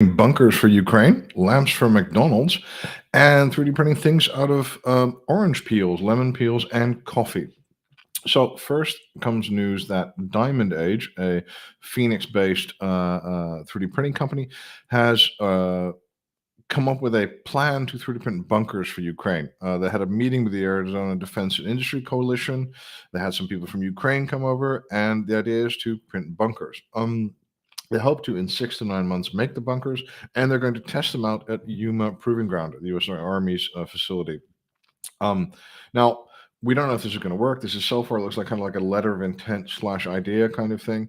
bunkers for Ukraine, lamps for McDonald's, and 3D printing things out of orange peels, lemon peels, and coffee. So first comes news that Diamond Age, a Phoenix-based 3D printing company, has come up with a plan to 3D print bunkers for Ukraine. They had a meeting with the Arizona Defense and Industry Coalition. They had some people from Ukraine come over, and the idea is to print bunkers. They hope to, in 6 to 9 months, make the bunkers, and they're going to test them out at Yuma Proving Ground, the U.S. Army's facility. Now, we don't know if this is going to work. This is so far looks like kind of like a letter of intent slash idea kind of thing,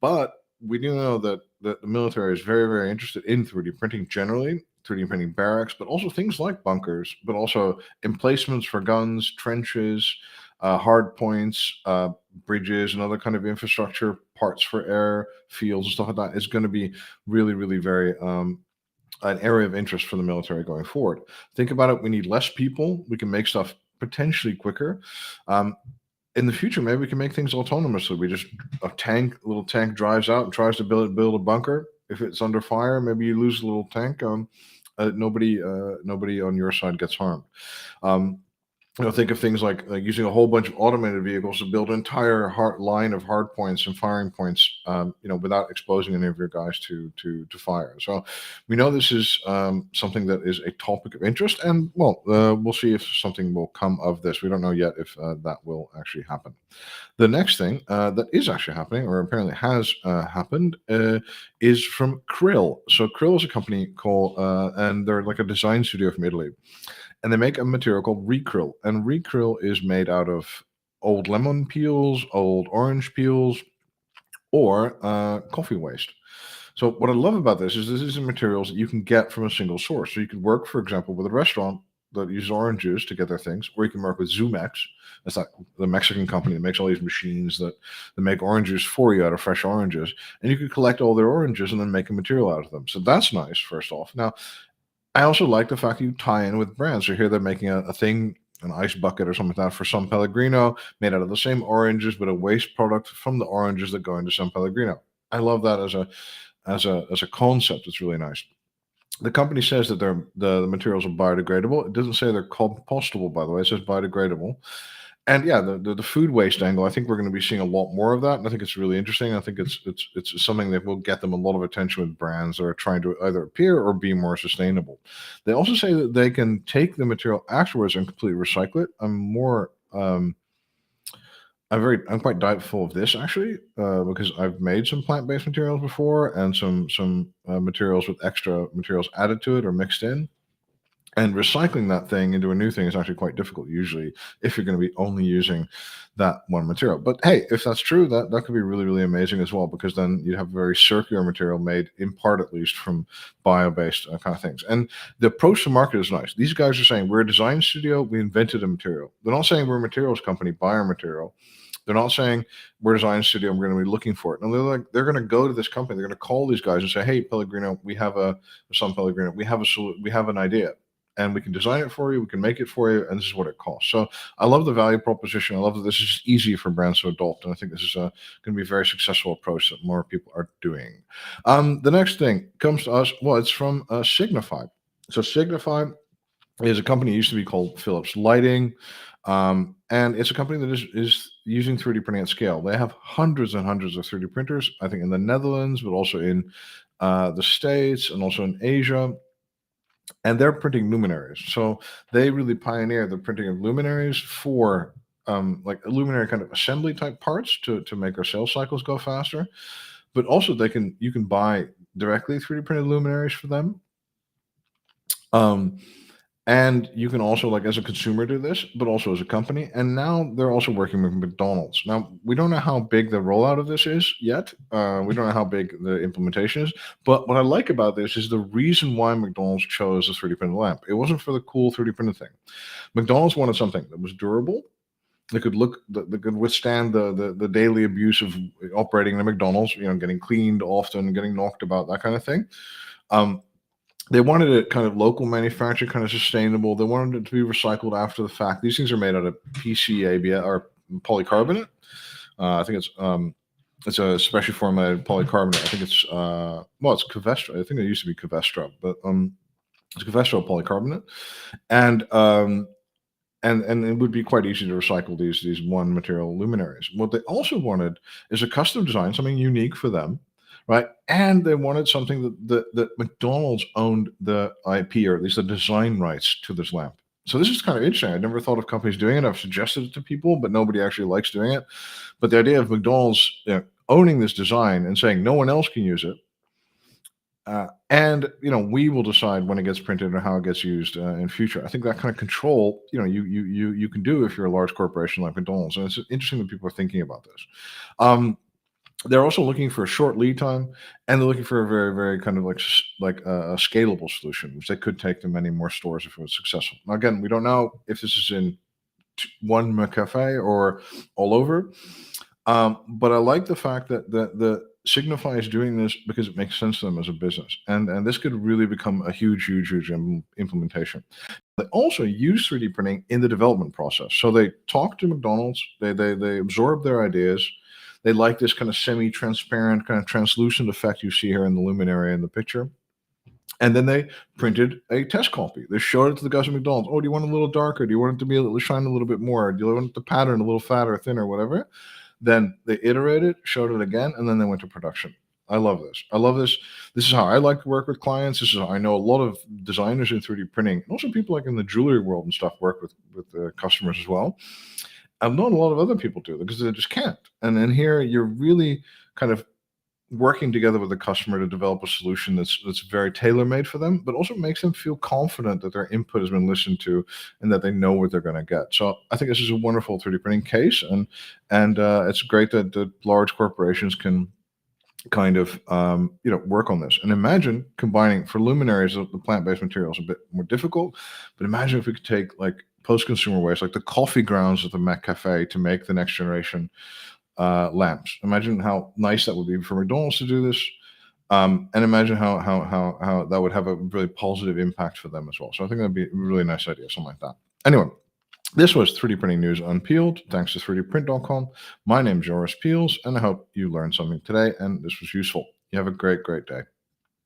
but we do know that the military is very, very interested in 3D printing generally, 3D printing barracks, but also things like bunkers, but also emplacements for guns, trenches, hard points, bridges, and other kind of infrastructure parts for airfields and stuff like that is going to be really, really very an area of interest for the military going forward. Think about it. We need less people. We can make stuff potentially quicker. In the future, maybe we can make things autonomously. We just a little tank drives out and tries to build a bunker. If it's under fire, maybe you lose a little tank. Nobody on your side gets harmed. Think of things like using a whole bunch of automated vehicles to build an entire line of hard points and firing points, without exposing any of your guys to fire. So we know this is something that is a topic of interest, and we'll see if something will come of this. We don't know yet if that will actually happen. The next thing that is actually happening, or apparently has happened, is from Krill. So Krill is a company and they're like a design studio from Italy. And they make a material called ReKrill. And ReKrill is made out of old lemon peels, old orange peels, or coffee waste. So what I love about this is materials that you can get from a single source. So you could work, for example, with a restaurant that uses oranges to get their things, or you can work with Zumex. That's like the Mexican company that makes all these machines that make oranges for you out of fresh oranges. And you could collect all their oranges and then make a material out of them. So that's nice, first off. Now, I also like the fact that you tie in with brands. So here they're making a thing, an ice bucket or something like that for San Pellegrino, made out of the same oranges, but a waste product from the oranges that go into San Pellegrino. I love that as a concept. It's really nice. The company says that the materials are biodegradable. It doesn't say they're compostable, by the way. It says biodegradable. And yeah, the food waste angle, I think we're going to be seeing a lot more of that, and I think it's really interesting. I think it's something that will get them a lot of attention with brands that are trying to either appear or be more sustainable. They also say that they can take the material afterwards and completely recycle it. I'm quite doubtful of this actually, because I've made some plant-based materials before and some materials with extra materials added to it or mixed in. And recycling that thing into a new thing is actually quite difficult usually if you're going to be only using that one material. But hey, if that's true, that could be really, really amazing as well, because then you'd have a very circular material made in part at least from bio-based kind of things. And the approach to market is nice. These guys are saying we're a design studio, we invented a material. They're not saying we're a materials company, buy our material. They're not saying we're a design studio and we're going to be looking for it. And they're going to go to this company. They're going to call these guys and say, "Hey, Pellegrino, we have San Pellegrino, we have an idea, and we can design it for you, we can make it for you, and this is what it costs." So I love the value proposition. I love that this is easy for brands to adopt, and I think this is going to be a very successful approach that more people are doing. The next thing comes to us. Well, it's from Signify. So Signify is a company used to be called Philips Lighting, and it's a company that is using 3D printing at scale. They have hundreds and hundreds of 3D printers, I think in the Netherlands, but also in the States and also in Asia. And they're printing luminaires. So they really pioneered the printing of luminaires for like a luminary kind of assembly type parts to make our sales cycles go faster. But also you can buy directly 3D printed luminaries for them. And you can also, like as a consumer, do this, but also as a company. And now they're also working with McDonald's. Now, we don't know how big the rollout of this is yet. We don't know how big the implementation is. But what I like about this is the reason why McDonald's chose the 3D printed lamp. It wasn't for the cool 3D printed thing. McDonald's wanted something that was durable. That could withstand the daily abuse of operating in a McDonald's, getting cleaned often, getting knocked about, that kind of thing. They wanted it kind of local manufactured, kind of sustainable. They wanted it to be recycled after the fact. These things are made out of PCABS or polycarbonate. I think it's It's a specially formulated polycarbonate. I think it's well, it's Covestra. I think it used to be Covestra, but it's Covestra polycarbonate, and and it would be quite easy to recycle these one material luminaries. What they also wanted is a custom design, something unique for them, right? And they wanted something that McDonald's owned the IP, or at least the design rights to this lamp. So this is kind of interesting. I never thought of companies doing it. I've suggested it to people, but nobody actually likes doing it. But the idea of McDonald's, owning this design and saying no one else can use it, and we will decide when it gets printed and how it gets used in future. I think that kind of control, you can do if you're a large corporation like McDonald's, and it's interesting that people are thinking about this. They're also looking for a short lead time, and they're looking for a very, very kind of like a scalable solution, which they could take to many more stores if it was successful. Now, again, we don't know if this is in one McCafe or all over. But I like the fact that the Signify is doing this because it makes sense to them as a business, and this could really become a huge implementation. They also use 3D printing in the development process. So they talk to McDonald's, they absorb their ideas. They like this kind of semi-transparent, kind of translucent effect you see here in the luminary in the picture. And then they printed a test copy. They showed it to the guys at McDonald's. Oh, do you want it a little darker? Do you want it to be shine a little bit more? Do you want the pattern a little fatter, thinner, whatever? Then they iterated, showed it again, and then they went to production. I love this. I love this. This is how I like to work with clients. This is how I know a lot of designers in 3D printing, and also people like in the jewelry world and stuff work with customers as well. I've known a lot of other people do because they just can't. And then here you're really kind of working together with the customer to develop a solution that's very tailor-made for them, but also makes them feel confident that their input has been listened to and that they know what they're going to get. So I think this is a wonderful 3D printing case, and it's great that large corporations can kind of work on this. And imagine combining for luminaries, the plant-based material is a bit more difficult, but imagine if we could take like post-consumer waste, like the coffee grounds at the Mac Cafe, to make the next generation lamps. Imagine how nice that would be for McDonald's to do this, and imagine how that would have a really positive impact for them as well. So I think that'd be a really nice idea, something like that. Anyway, this was 3D Printing News Unpeeled. Thanks to 3dprint.com. My name's Joris Peels, and I hope you learned something today and this was useful. You have a great day.